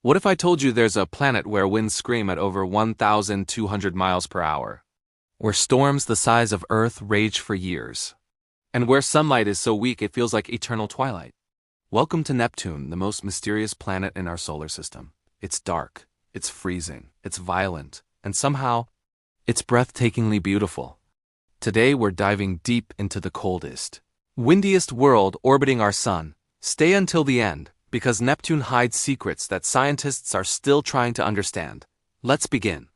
What if I told you there's a planet where winds scream at over 1,200 miles per hour? Where storms the size of Earth rage for years? And where sunlight is so weak it feels like eternal twilight? Welcome to Neptune, the most mysterious planet in our solar system. It's dark, it's freezing, it's violent, and somehow, it's breathtakingly beautiful. Today we're diving deep into the coldest, windiest world orbiting our sun. Stay until the end, because Neptune hides secrets that scientists are still trying to understand. Let's begin.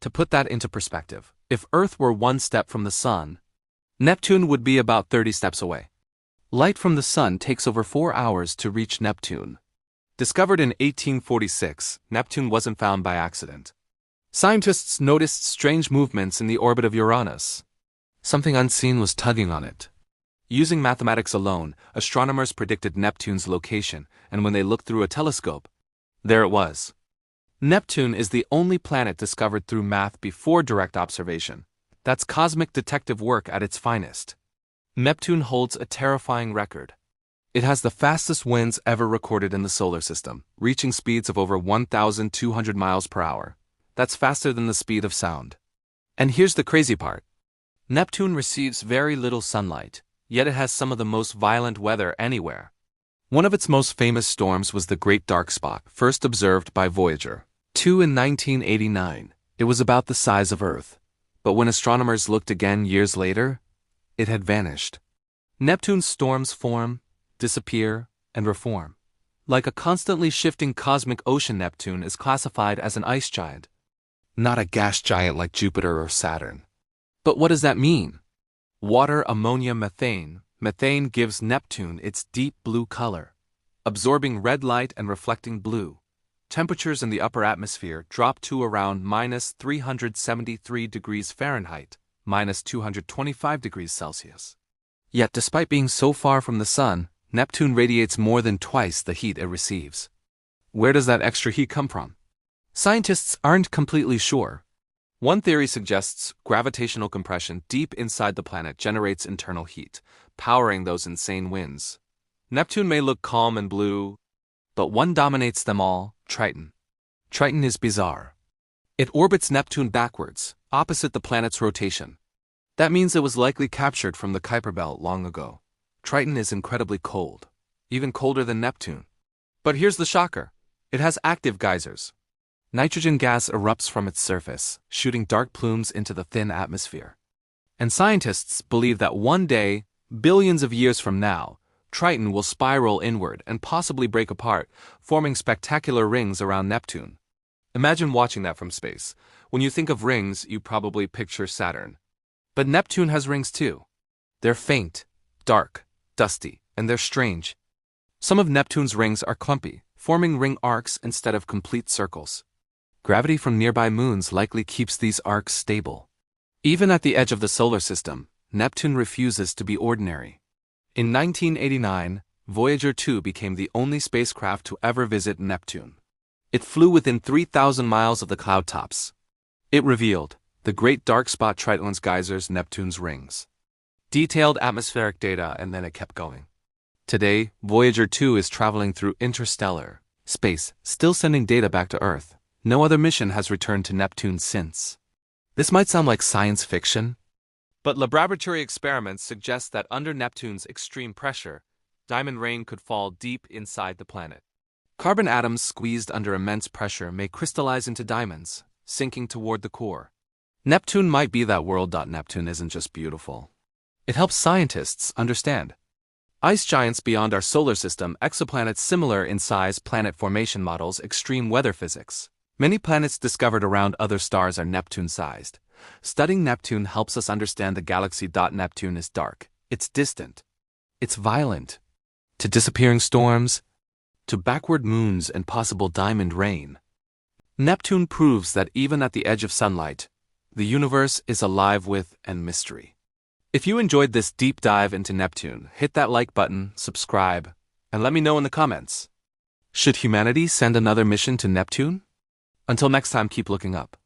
To put that into perspective, if Earth were one step from the sun, Neptune would be about 30 steps away. Light from the sun takes over 4 hours to reach Neptune. Discovered in 1846, Neptune wasn't found by accident. Scientists noticed strange movements in the orbit of Uranus. Something unseen was tugging on it. Using mathematics alone, astronomers predicted Neptune's location, and when they looked through a telescope, there it was. Neptune is the only planet discovered through math before direct observation. That's cosmic detective work at its finest. Neptune holds a terrifying record. It has the fastest winds ever recorded in the solar system, reaching speeds of over 1,200 miles per hour. That's faster than the speed of sound. And here's the crazy part. Neptune receives very little sunlight, yet it has some of the most violent weather anywhere. One of its most famous storms was the Great Dark Spot, first observed by Voyager 2 in 1989. It was about the size of Earth. But when astronomers looked again years later, it had vanished. Neptune's storms form, disappear, and reform. Like a constantly shifting cosmic ocean, Neptune is classified as an ice giant, not a gas giant like Jupiter or Saturn. But what does that mean? Water, ammonia, methane. Methane gives Neptune its deep blue color, absorbing red light and reflecting blue. Temperatures in the upper atmosphere drop to around minus 373 degrees Fahrenheit, minus 225 degrees Celsius. Yet despite being so far from the sun, Neptune radiates more than twice the heat it receives. Where does that extra heat come from? Scientists aren't completely sure. One theory suggests gravitational compression deep inside the planet generates internal heat, powering those insane winds. Neptune may look calm and blue, but one dominates them all: Triton. Triton is bizarre. It orbits Neptune backwards, opposite the planet's rotation. That means it was likely captured from the Kuiper Belt long ago. Triton is incredibly cold, even colder than Neptune. But here's the shocker. It has active geysers. Nitrogen gas erupts from its surface, shooting dark plumes into the thin atmosphere. And scientists believe that one day, billions of years from now, Triton will spiral inward and possibly break apart, forming spectacular rings around Neptune. Imagine watching that from space. When you think of rings, you probably picture Saturn. But Neptune has rings too. They're faint, dark, dusty, and they're strange. Some of Neptune's rings are clumpy, forming ring arcs instead of complete circles. Gravity from nearby moons likely keeps these arcs stable. Even at the edge of the solar system, Neptune refuses to be ordinary. In 1989, Voyager 2 became the only spacecraft to ever visit Neptune. It flew within 3,000 miles of the cloud tops. It revealed the Great Dark Spot, Triton's geysers, Neptune's rings. Detailed atmospheric data, and then it kept going. Today, Voyager 2 is traveling through interstellar space, still sending data back to Earth. No other mission has returned to Neptune since. This might sound like science fiction, but laboratory experiments suggest that under Neptune's extreme pressure, diamond rain could fall deep inside the planet. Carbon atoms squeezed under immense pressure may crystallize into diamonds, sinking toward the core. Neptune might be that world. Neptune isn't just beautiful. It helps scientists understand ice giants beyond our solar system, exoplanets similar in size, planet formation models, extreme weather physics. Many planets discovered around other stars are Neptune-sized. Studying Neptune helps us understand the galaxy. Neptune is dark, it's distant, it's violent, to disappearing storms, to backward moons and possible diamond rain. Neptune proves that even at the edge of sunlight, the universe is alive with and mystery. If you enjoyed this deep dive into Neptune, hit that like button, subscribe, and let me know in the comments. Should humanity send another mission to Neptune? Until next time, keep looking up.